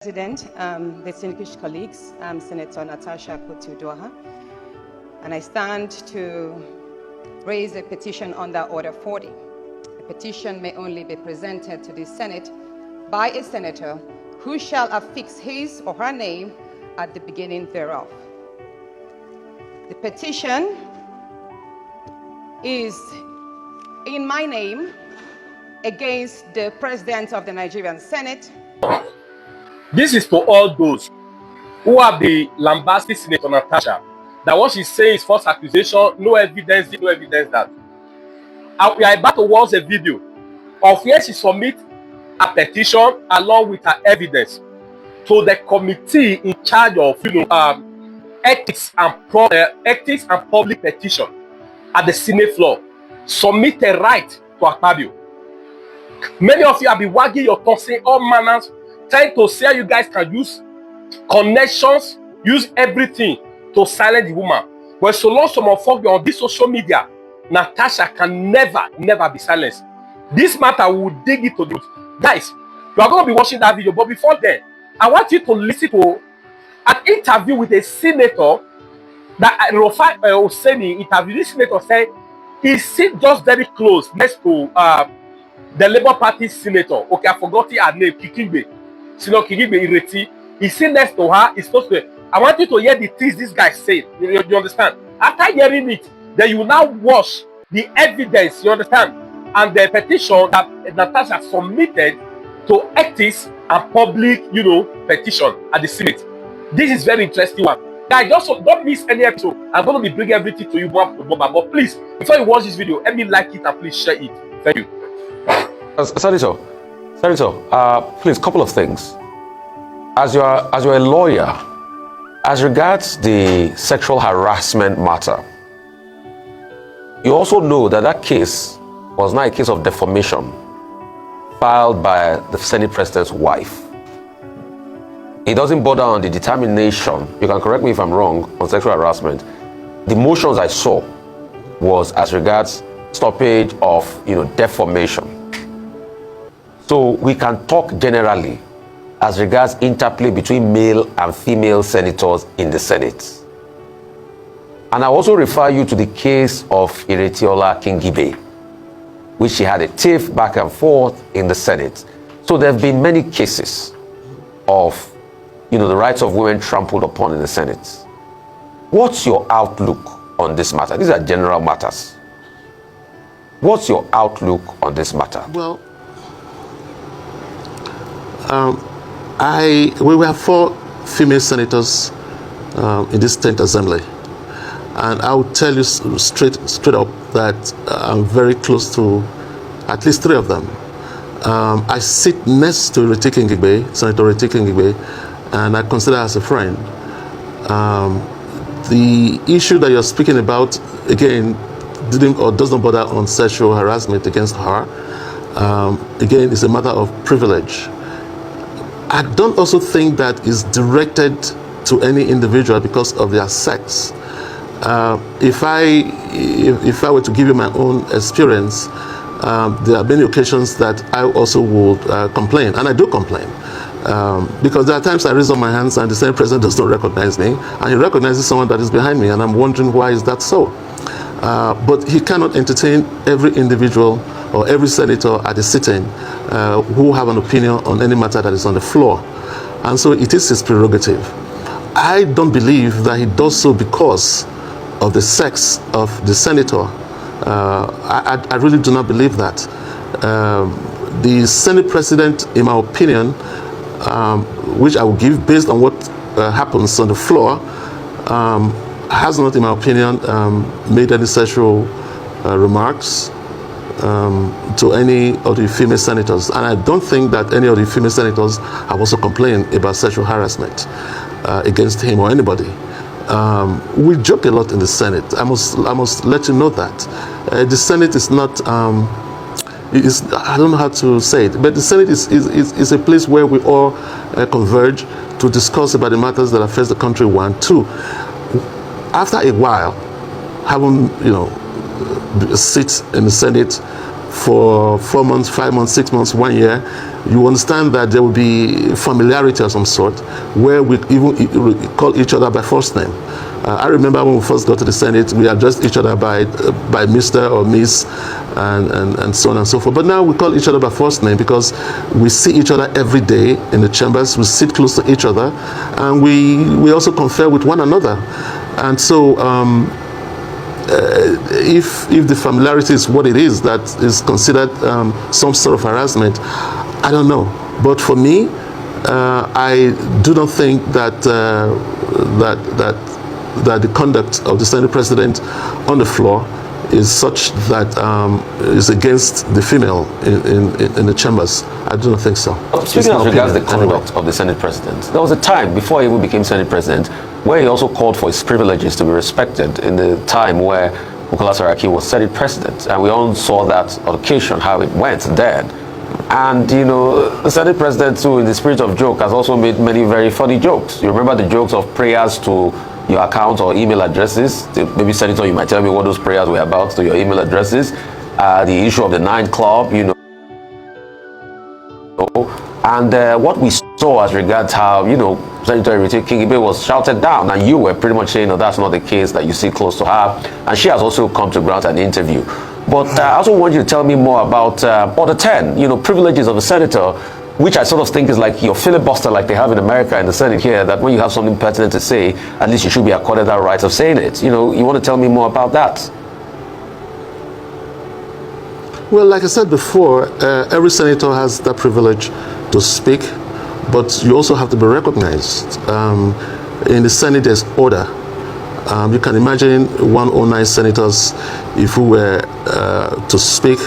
President, distinguished colleagues, I'm Senator Natasha, and I stand to raise a petition under Order 40. A petition may only be presented to the Senate by a senator who shall affix his or her name at the beginning thereof. The petition is in my name against the President of the Nigerian Senate. This is for all those who have the lambasted Senator Natasha, that what she's saying is false accusation, no evidence, that. And we are about to watch a video of where she submits a petition along with her evidence to the committee in charge of ethics and public petition at the Senate floor. Submit a right to Akpabio. Many of you have been wagging your tongue, saying all manners, trying to say you guys can use connections, use everything to silence the woman. But so long some of you on this social media, Natasha can never be silenced. This matter will dig it to the root. Guys, you are going to be watching that video, but before then, I want you to listen to an interview with a senator that Rofai Oseni interviewed. This senator said he sits just very close next to the Labour Party senator. Okay, I forgot her name, Kikigbe. Senator Kikigbe Ireti. He sits next to her. He's supposed to. I want you to hear the things this guy said. You understand? After hearing it, then you will now watch the evidence. You understand? And the petition that Natasha submitted to ethics and public, petition at the Senate. This is very interesting one. Guys, just don't miss any episode. I'm going to be bringing everything to you, but please, before you watch this video, let me like it and please share it. Thank you. Senator, please, couple of things. As you're a lawyer, as regards the sexual harassment matter, you also know that that case was not a case of defamation filed by the Senate President's wife. It doesn't bother on the determination, you can correct me if I'm wrong, on sexual harassment. The motions I saw was as regards stoppage of, defamation. So we can talk generally as regards interplay between male and female senators in the Senate. And I also refer you to the case of Iretiola Kingibe, which she had a tiff back and forth in the Senate. So there have been many cases of, the rights of women trampled upon in the Senate. What's your outlook on this matter? These are general matters. What's your outlook on this matter? Well, we have 4 female senators in this 10th assembly, and I will tell you straight up that I'm very close to at least 3 of them. I sit next to Senator Ireti Kingibe, and I consider her as a friend. The issue that you're speaking about, again, does not bother on sexual harassment against her. Again, it's a matter of privilege. I don't also think that is directed to any individual because of their sex. If I were to give you my own experience, there are many occasions that I also would complain, and I do complain. Because there are times I raise up my hands and the Senate President does not recognize me, and he recognizes someone that is behind me, and I'm wondering why is that so. But he cannot entertain every individual or every senator at the sitting who have an opinion on any matter that is on the floor. And so it is his prerogative. I don't believe that he does so because of the sex of the senator. I really do not believe that. The Senate President, in my opinion, which I will give based on what happens on the floor, has not, in my opinion, made any sexual remarks to any of the female senators. And I don't think that any of the female senators have also complained about sexual harassment against him or anybody. We joke a lot in the Senate. I must let you know that. The Senate is not, I don't know how to say it, but the Senate is a place where we all converge to discuss about the matters that affect the country, 1, 2. After a while, having, sit in the Senate for 4 months, 5 months, 6 months, 1 year, you understand that there will be familiarity of some sort, where we even call each other by first name. I remember when we first got to the Senate, we addressed each other by Mr. or Miss, and so on and so forth. But now we call each other by first name because we see each other every day in the chambers. We sit close to each other, and we also confer with one another. And so, if the familiarity is what it is, that is considered some sort of harassment, I don't know. But for me, I do not think that that the conduct of the Senate President on the floor is such that is against the female in the chambers. I do not think so. Speaking as regards the conduct of the Senate President, there was a time before he even became Senate President where he also called for his privileges to be respected in the time where Bukola Saraki was Senate President. And we all saw that occasion, how it went then. And, you know, the Senate President, too, in the spirit of joke, has also made many very funny jokes. You remember the jokes of prayers to your account or email addresses? Maybe, Senator, you might tell me what those prayers were about to your email addresses. The issue of the 9 Club, you know. And what we saw as regards how, you know, Senator Kingibe was shouted down, and you were pretty much saying, no, that's not the case, that you see close to her. And she has also come to grant an interview. But I also want you to tell me more about Order 10, you know, privileges of a senator, which I sort of think is like your filibuster like they have in America in the Senate here, that when you have something pertinent to say, at least you should be accorded that right of saying it. You know, you want to tell me more about that? Well, like I said before, every senator has that privilege to speak, but you also have to be recognized. In the Senate, there's order. You can imagine 109 senators, if we were to speak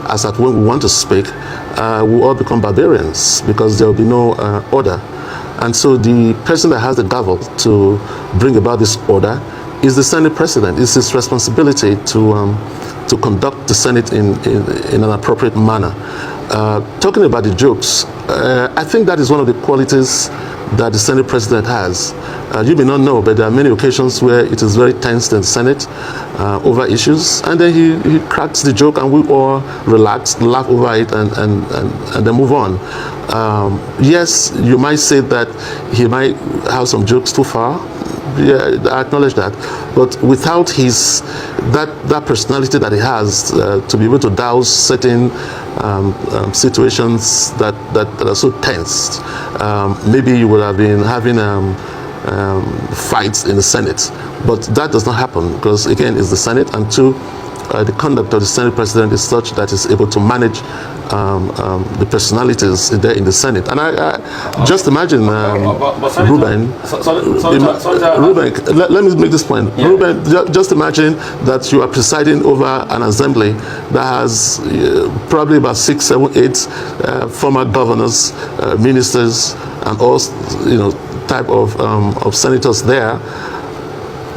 as at when we want to speak, we all become barbarians because there will be no order. And so the person that has the gavel to bring about this order is the Senate President. It's his responsibility to conduct the Senate in an appropriate manner. Talking about the jokes, I think that is one of the qualities that the Senate President has. You may not know, but there are many occasions where it is very tense in the Senate over issues, and then he cracks the joke and we all relax, laugh over it, and then move on. Yes, you might say that he might have some jokes too far. Yeah, I acknowledge that, but without that personality that he has to be able to douse certain situations that are so tense, maybe you would have been having fights in the Senate, but that does not happen because again it's the Senate, and two, the conduct of the Senate President is such that he's able to manage the personalities there in the Senate. And I just imagine Ruben, let me make this point. Yeah. Ruben, just imagine that you are presiding over an assembly that has probably about 6, 7, 8 former governors, ministers, and all, you know, type of senators there.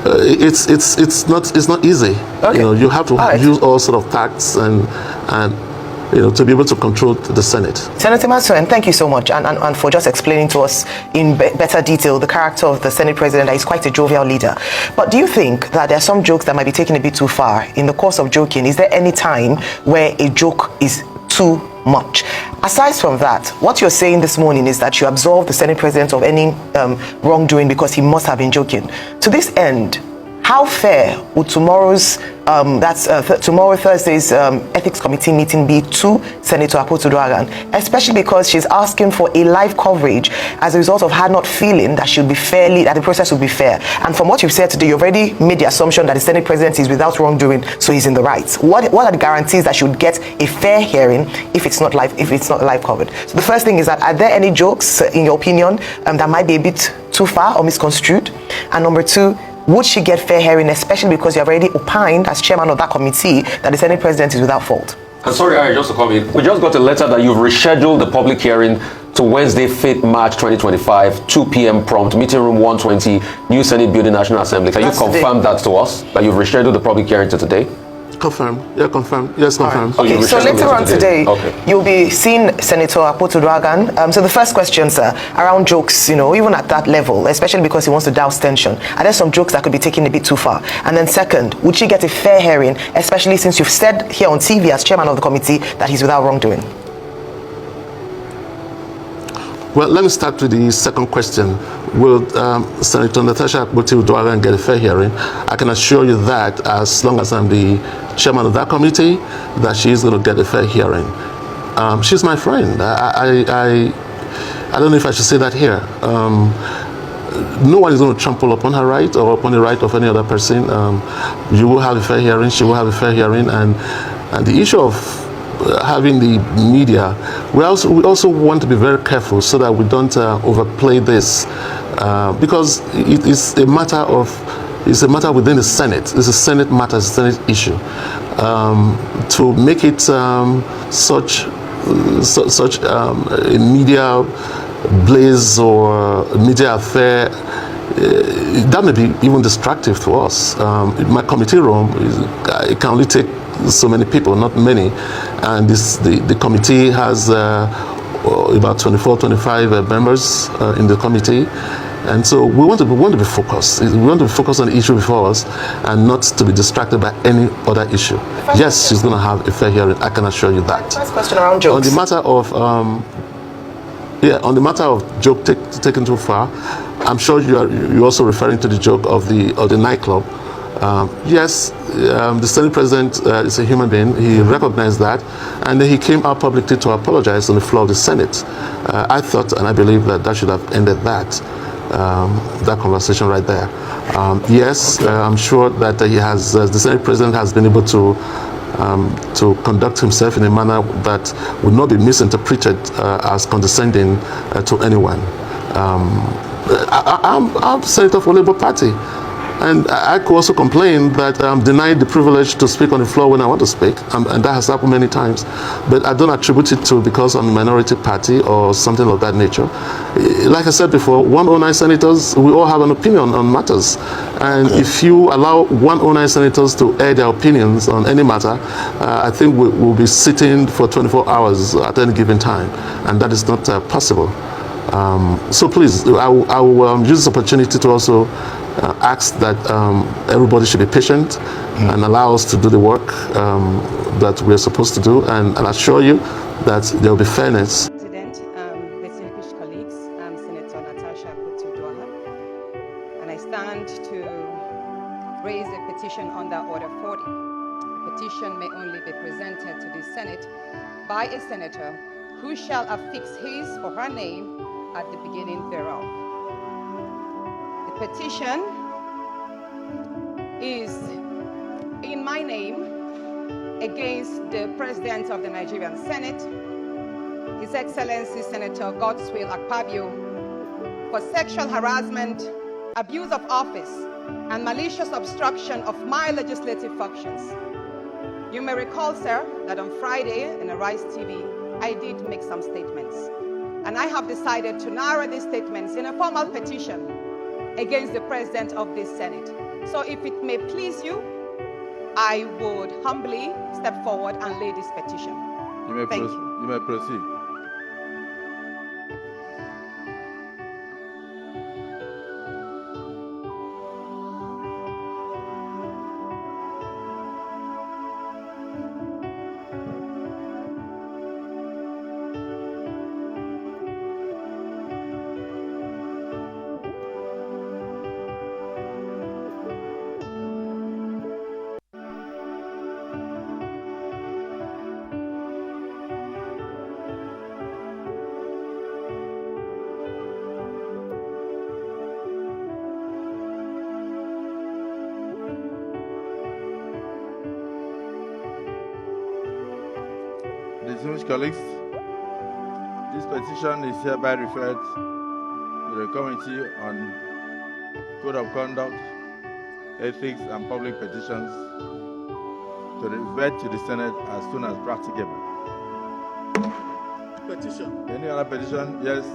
It's not easy. Okay. You know, you have to use all sort of tacts and you know, to be able to control the Senate. Senator Maxwell, thank you so much and for just explaining to us in better detail the character of the Senate President. That he's quite a jovial leader. But do you think that there are some jokes that might be taken a bit too far? In the course of joking, is there any time where a joke is too much? Aside from that, what you're saying this morning is that you absolve the Senate President of any wrongdoing because he must have been joking. To this end, how fair would tomorrow's Thursday's Ethics Committee meeting be to Senator Akpabio As, especially because she's asking for a live coverage as a result of her not feeling that that the process would be fair. And from what you've said today, you've already made the assumption that the Senate President is without wrongdoing, so he's in the right. What are the guarantees that she would get a fair hearing if it's not live covered? So the first thing is that, are there any jokes, in your opinion, that might be a bit too far or misconstrued? And number two, would she get fair hearing, especially because you have already opined as chairman of that committee that the Senate President is without fault? Sorry, Ari, just to come in. We just got a letter that you've rescheduled the public hearing to Wednesday, 5th March 2025, 2 p.m. prompt, meeting room 120, New Senate Building, National Assembly. Can you confirm that to us, that you've rescheduled the public hearing to today? Confirmed. Yeah, confirmed. Yes, confirmed. So you Okay, so rescheduled later it on today, Okay. you'll be seeing Senator Akpabio As. So the first question, sir, around jokes, even at that level, especially because he wants to douse tension, are there some jokes that could be taken a bit too far? And then second, would she get a fair hearing, especially since you've said here on TV as chairman of the committee that he's without wrongdoing? Well, let me start with the second question. Will Senator Natasha get a fair hearing? I can assure you that as long as I'm the chairman of that committee, that she is going to get a fair hearing. She's my friend. I don't know if I should say that here. No one is going to trample upon her right or upon the right of any other person. You will have a fair hearing. She will have a fair hearing. And the issue of having the media, we also want to be very careful so that we don't overplay this, because it's a matter within the Senate. It's a Senate matter, it's a Senate issue. To make it such a media blaze or a media affair, that may be even distractive to us. My committee room, it can only take so many people, not many, and the committee has about 24, 25 members in the committee, and so we want to be focused. We want to be focused on the issue before us, and not to be distracted by any other issue. Yes, she's going to have a fair hearing. I can assure you that. First question around jokes. On the matter of joke taken too far, I'm sure you're also referring to the joke of the nightclub. Yes, the Senate President is a human being. He recognized that, and then he came out publicly to apologize on the floor of the Senate. I thought, and I believe that should have ended that conversation right there. Yes, I'm sure that the Senate President has been able to conduct himself in a manner that would not be misinterpreted as condescending to anyone. I'm Senator for Labour Party, and I could also complain that I'm denied the privilege to speak on the floor when I want to speak, and that has happened many times. But I don't attribute it to because I'm a minority party or something of that nature. Like I said before, 109 senators, we all have an opinion on matters. And if you allow 109 senators to air their opinions on any matter, I think we'll be sitting for 24 hours at any given time, and that is not possible. So please, I will use this opportunity to also ask that everybody should be patient and allow us to do the work that we're supposed to do, and I'll assure you that there will be fairness. President, distinguished colleagues, I'm Senator Natasha, and I stand to raise a petition under Order 40. The petition may only be presented to the Senate by a senator who shall affix his or her name at the beginning thereof. The petition is in my name against the President of the Nigerian Senate, His Excellency Senator Godswill Akpabio, for sexual harassment, abuse of office, and malicious obstruction of my legislative functions. You may recall, sir, that on Friday in Arise TV, I did make some statements. And I have decided to narrow these statements in a formal petition against the President of this Senate. So if it may please you, I would humbly step forward and lay this petition. Thank you. You may proceed. Distinguished colleagues, this petition is hereby referred to the Committee on Code of Conduct, Ethics and Public Petitions to revert to the Senate as soon as practicable. Petition. Any other petition? Yes.